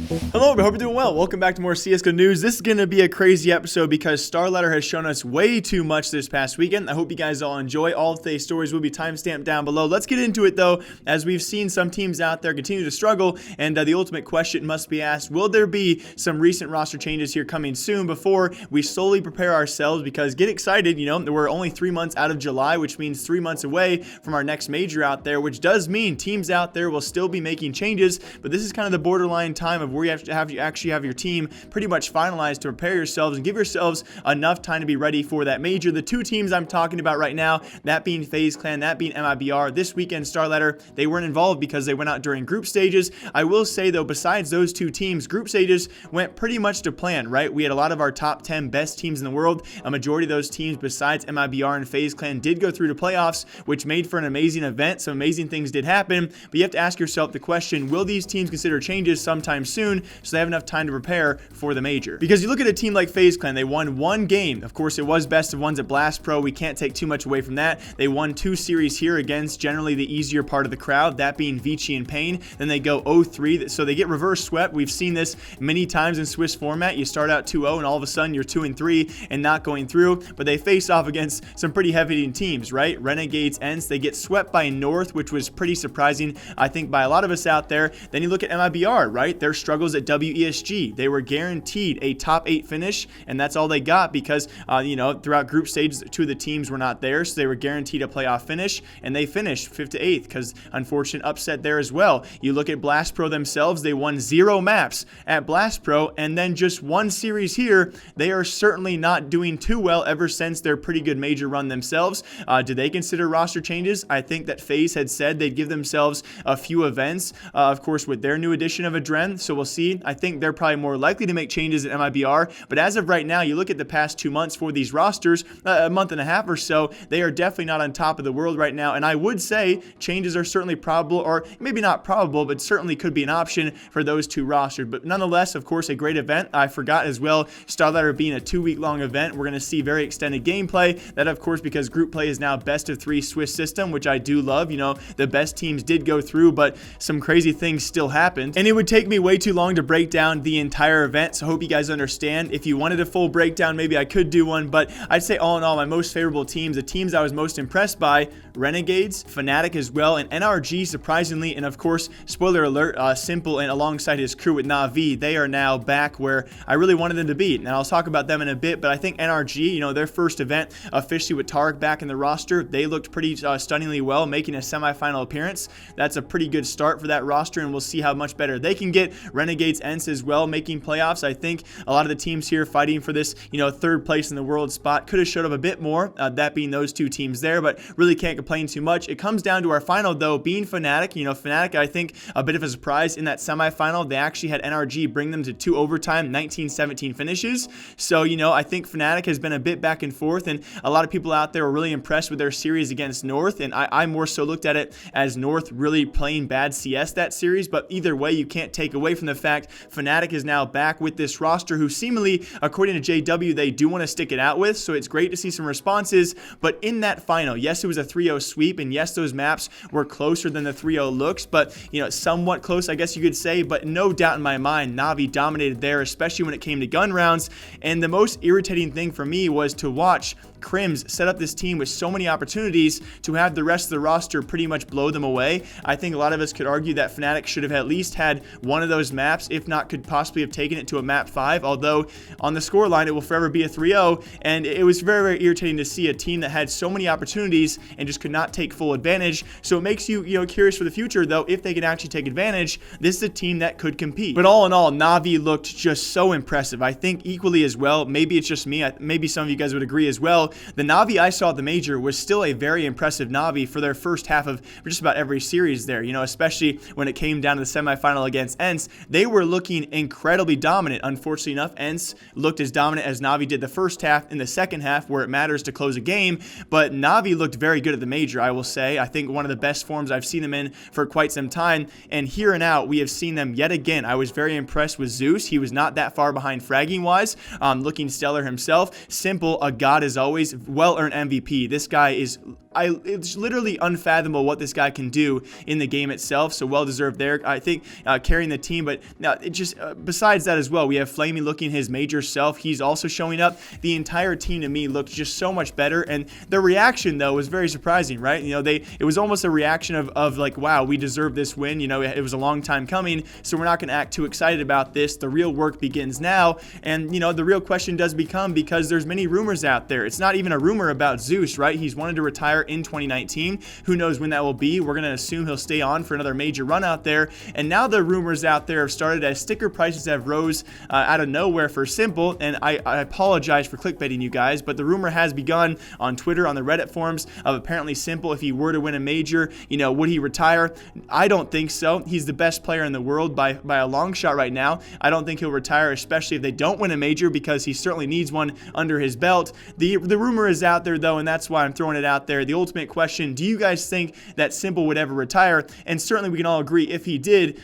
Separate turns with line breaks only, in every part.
Hello, I hope you're doing well. Welcome back to more CSGO news. This is going to be a crazy episode because StarLadder has shown us way too much this past weekend. I hope you guys all enjoy. All of today's stories will be timestamped down below. Let's get into it though, as we've seen some teams out there continue to struggle, and the ultimate question must be asked, will there be some recent roster changes here coming soon before we slowly prepare ourselves? Because get excited, we're only 3 months out of July, which means 3 months away from our next major out there, which does mean teams out there will still be making changes, but this is kind of the borderline time of where you actually have your team pretty much finalized to prepare yourselves and give yourselves enough time to be ready for that major. The two teams I'm talking about right now, that being FaZe Clan, that being MIBR, this weekend StarLadder, they weren't involved because they went out during group stages. I will say though, besides those two teams, group stages went pretty much to plan, right? We had a lot of our top 10 best teams in the world. A majority of those teams besides MIBR and FaZe Clan did go through to playoffs, which made for an amazing event. Some amazing things did happen, but you have to ask yourself the question, will these teams consider changes sometime soon so they have enough time to prepare for the major? Because you look at a team like FaZe Clan, they won one game. Of course, it was best of ones at Blast Pro. We can't take too much away from that. They won 2 series here against generally the easier part of the crowd, that being Vici and Pain. Then they go 0-3, so they get reverse swept. We've seen this many times in Swiss format. You start out 2-0 and all of a sudden you're 2-3 and not going through, but they face off against some pretty heavy-hitting teams, right? Renegades, Ents, they get swept by North, which was pretty surprising, I think, by a lot of us out there. Then you look at MIBR, right? Their struggles at WESG. They were guaranteed a top 8 finish, and that's all they got because, throughout group stages, 2 of the teams were not there, so they were guaranteed a playoff finish, and they finished 5th to 8th because unfortunate upset there as well. You look at Blast Pro themselves, they won 0 maps at Blast Pro, and then just 1 series here. They are certainly not doing too well ever since their pretty good major run themselves. Do they consider roster changes? I think that FaZe had said they'd give themselves a few events, of course, with their new addition of Adren, so we'll see. I think they're probably more likely to make changes at MIBR, but as of right now, you look at the past 2 months for these rosters, a month and a half or so, they are definitely not on top of the world right now, and I would say changes are certainly probable, or maybe not probable, but certainly could be an option for those 2 rosters. But nonetheless, of course, a great event. I forgot as well, StarLadder being a 2-week-long event, we're going to see very extended gameplay. That, of course, because group play is now best of 3 Swiss system, which I do love. The best teams did go through, but some crazy things still happened, and it would take me way too long to break down the entire event, so I hope you guys understand. If you wanted a full breakdown, maybe I could do one, but I'd say all in all, my most favorable teams, the teams I was most impressed by, Renegades, Fnatic as well, and NRG surprisingly, and of course, spoiler alert, S1mple and alongside his crew with Navi, they are now back where I really wanted them to be, and I'll talk about them in a bit, but I think NRG, their first event officially with Tarek back in the roster, they looked pretty stunningly well, making a semifinal appearance. That's a pretty good start for that roster, and we'll see how much better they can get. Renegades, Ents as well, making playoffs. I think a lot of the teams here fighting for this, 3rd place in the world spot could have showed up a bit more, that being those 2 teams there, but really can't complain too much. It comes down to our final though, being Fnatic. Fnatic, I think, a bit of a surprise in that semifinal. They actually had NRG bring them to 2 overtime, 19-17 finishes. So, I think Fnatic has been a bit back and forth, and a lot of people out there were really impressed with their series against North, and I more so looked at it as North really playing bad CS that series, but either way, you can't take away from the fact Fnatic is now back with this roster who seemingly, according to JW, they do want to stick it out with, so it's great to see some responses. But in that final, yes, it was a 3-0 sweep, and yes, those maps were closer than the 3-0 looks, but somewhat close, I guess you could say, but no doubt in my mind, Navi dominated there, especially when it came to gun rounds. And the most irritating thing for me was to watch Crims set up this team with so many opportunities to have the rest of the roster pretty much blow them away. I think a lot of us could argue that Fnatic should have at least had one of those maps, if not could possibly have taken it to a map 5, although on the scoreline it will forever be a 3-0, and it was very, very irritating to see a team that had so many opportunities and just could not take full advantage. So it makes you, curious for the future though, if they can actually take advantage. This is a team that could compete. But all in all, Navi looked just so impressive. I think equally as well, maybe it's just me, maybe some of you guys would agree as well, the Navi I saw at the major was still a very impressive Navi for their first half of just about every series there, especially when it came down to the semifinal against Ents. They were looking incredibly dominant. Unfortunately enough, Ents looked as dominant as Navi did the first half in the second half, where it matters to close a game, but Navi looked very good at the major, I will say. I think one of the best forms I've seen them in for quite some time, and here and out, we have seen them yet again. I was very impressed with Zeus. He was not that far behind fragging-wise, looking stellar himself. S1mple, a god as always, well-earned MVP. This guy is it's literally unfathomable what this guy can do in the game itself. So well deserved there, I think, carrying the team. But now it just besides that as well, we have Flamey looking his major self. He's also showing up. The entire team to me looked just so much better, and the reaction though was very surprising, right? It was almost a reaction of like, wow, we deserve this win. It was a long time coming, so we're not going to act too excited about this. The real work begins now, and the real question does become, because there's many rumors out there. It's not even a rumor about Zeus, right? He's wanted to retire in 2019. Who knows when that will be? We're going to assume he'll stay on for another major run out there. And now the rumors out there have started as sticker prices have rose out of nowhere for S1mple. And I apologize for clickbaiting you guys, but the rumor has begun on Twitter, on the Reddit forums, of apparently S1mple, if he were to win a major, would he retire? I don't think so. He's the best player in the world by a long shot right now. I don't think he'll retire, especially if they don't win a major, because he certainly needs one under his belt. The rumor is out there though, and that's why I'm throwing it out there. The ultimate question: do you guys think that S1mple would ever retire? And certainly we can all agree, if he did,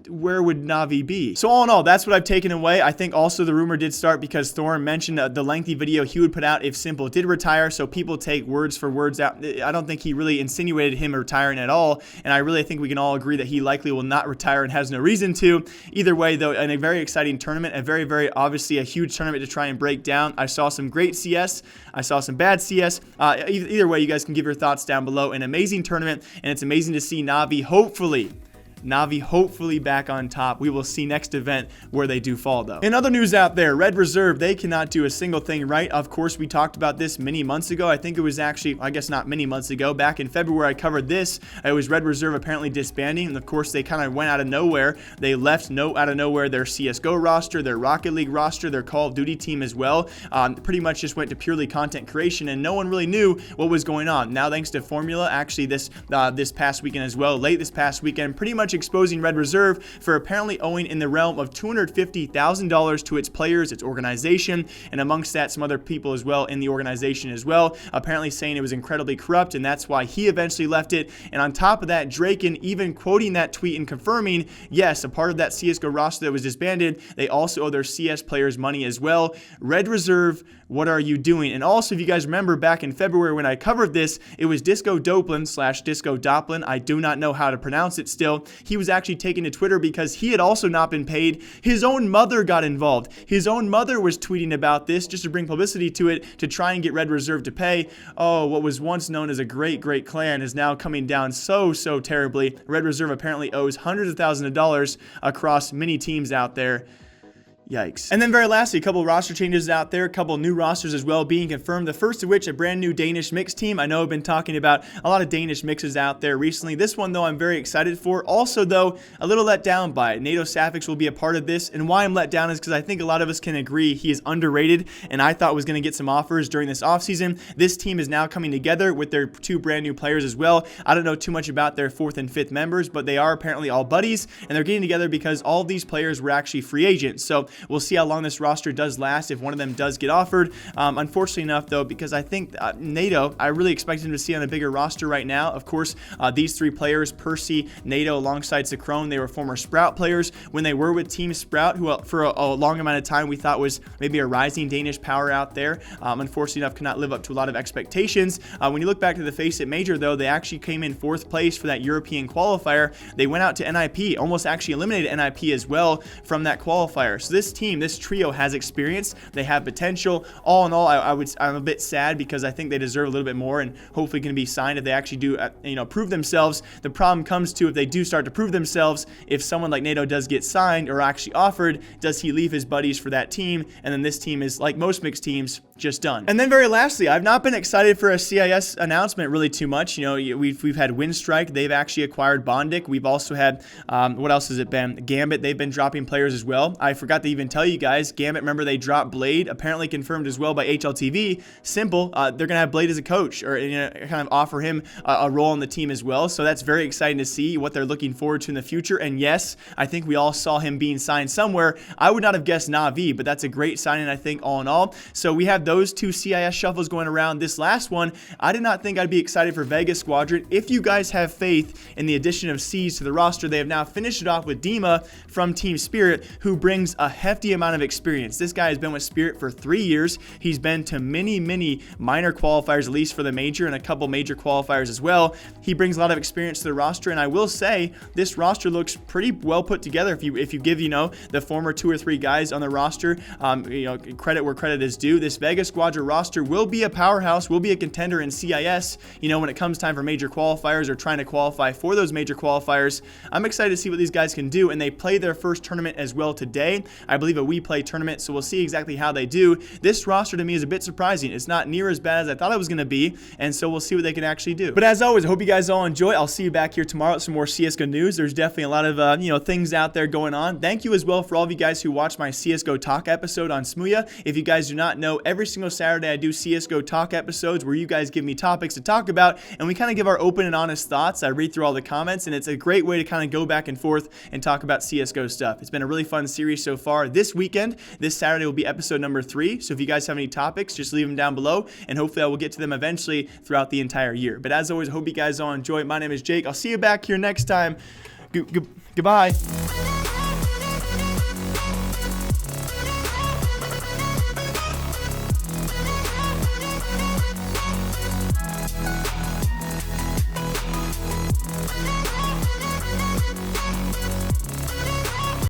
where would Navi be? So all in all, that's what I've taken away. I think also the rumor did start because Thorn mentioned the lengthy video he would put out if S1mple did retire, so people take words for words out. I don't think he really insinuated him retiring at all, and I really think we can all agree that he likely will not retire and has no reason to. Either way though, in a very exciting tournament, a very obviously a huge tournament to try and break down. I saw some great CS, I saw some bad CS. Either way, you guys can give your thoughts down below. An amazing tournament, and it's amazing to see Navi hopefully back on top. We will see next event where they do fall though. In other news out there, Red Reserve, they cannot do a single thing right. Of course, we talked about this many months ago. I think it was actually, I guess not many months ago, back in February I covered this. It was Red Reserve apparently disbanding, and of course they kind of went out of nowhere. They left out of nowhere their CSGO roster, their Rocket League roster, their Call of Duty team as well. Pretty much just went to purely content creation, and no one really knew what was going on. Now thanks to Formula, actually this past weekend as well, late this past weekend, pretty much exposing Red Reserve for apparently owing in the realm of $250,000 to its players, its organization, and amongst that some other people as well in the organization as well, apparently saying it was incredibly corrupt, and that's why he eventually left it. And on top of that, Draken even quoting that tweet and confirming, yes, a part of that CSGO roster that was disbanded, they also owe their CS players money as well. Red Reserve, what are you doing? And also, if you guys remember back in February when I covered this, it was Disco Doplin / Disco Doplin. I do not know how to pronounce it still. He was actually taken to Twitter because he had also not been paid. His own mother got involved. His own mother was tweeting about this just to bring publicity to it, to try and get Red Reserve to pay. Oh, what was once known as a great clan is now coming down so terribly. Red Reserve apparently owes hundreds of thousands of dollars across many teams out there. Yikes. And then very lastly, a couple of roster changes out there, a couple of new rosters as well being confirmed. The first of which, a brand new Danish mix team. I know I've been talking about a lot of Danish mixes out there recently. This one, though, I'm very excited for. Also, though, a little let down by it. NaToSaphix will be a part of this, and why I'm let down is because I think a lot of us can agree he is underrated, and I thought was going to get some offers during this offseason. This team is now coming together with their two brand new players as well. I don't know too much about their 4th and 5th members, but they are apparently all buddies, and they're getting together because all of these players were actually free agents. So we'll see how long this roster does last if one of them does get offered. Unfortunately enough, though, because I think NATO, I really expect him to see on a bigger roster right now. Of course, these three players, Percy, NATO, alongside Squadron, they were former Sprout players when they were with Team Sprout, who for a long amount of time we thought was maybe a rising Danish power out there. Unfortunately enough, cannot live up to a lot of expectations. When you look back to the Faceit Major, though, they actually came in 4th place for that European qualifier. They went out to NIP, almost actually eliminated NIP as well from that qualifier. So this team, this trio has experience. They have potential. All in all, I'm a bit sad because I think they deserve a little bit more and hopefully can be signed if they actually do, prove themselves. The problem comes to if they do start to prove themselves, if someone like NATO does get signed or actually offered, does he leave his buddies for that team? And then this team is, like most mixed teams, just done. And then very lastly, I've not been excited for a CIS announcement really too much. We've had Windstrike. They've actually acquired Bondic. We've also had, what else has it been? Gambit. They've been dropping players as well. I forgot to even tell you guys, Gambit, remember they dropped Blade, apparently confirmed as well by HLTV. S1mple, they're going to have Blade as a coach, or kind of offer him a role on the team as well. So that's very exciting to see what they're looking forward to in the future. And yes, I think we all saw him being signed somewhere. I would not have guessed Navi, but that's a great signing, I think, all in all. So we have had those two CIS shuffles going around. This last one, I did not think I'd be excited for Vega Squadron. If you guys have faith in the addition of C's to the roster, they have now finished it off with Dima from Team Spirit, who brings a hefty amount of experience. This guy has been with Spirit for 3 years. He's been to many minor qualifiers, at least for the major, and a couple major qualifiers as well. He brings a lot of experience to the roster, and I will say this roster looks pretty well put together. If you give, the former 2 or 3 guys on the roster, credit where credit is due, this Vega Squadron roster will be a powerhouse, will be a contender in CIS, when it comes time for major qualifiers or trying to qualify for those major qualifiers. I'm excited to see what these guys can do, and they play their first tournament as well today. I believe a We Play tournament, so we'll see exactly how they do. This roster to me is a bit surprising. It's not near as bad as I thought it was going to be, and so we'll see what they can actually do. But as always, I hope you guys all enjoy. I'll see you back here tomorrow with some more CSGO news. There's definitely a lot of things out there going on. Thank you as well for all of you guys who watched my CSGO Talk episode on SMUya. If you guys do not know, every single Saturday I do CSGO Talk episodes where you guys give me topics to talk about, and we kind of give our open and honest thoughts. I read through all the comments, and it's a great way to kind of go back and forth and talk about CSGO stuff. It's been a really fun series so far. This weekend, this Saturday, will be episode number 3. So if you guys have any topics, just leave them down below, and hopefully I will get to them eventually throughout the entire year. But as always, I hope you guys all enjoy. My name is Jake. I'll see you back here next time. Goodbye.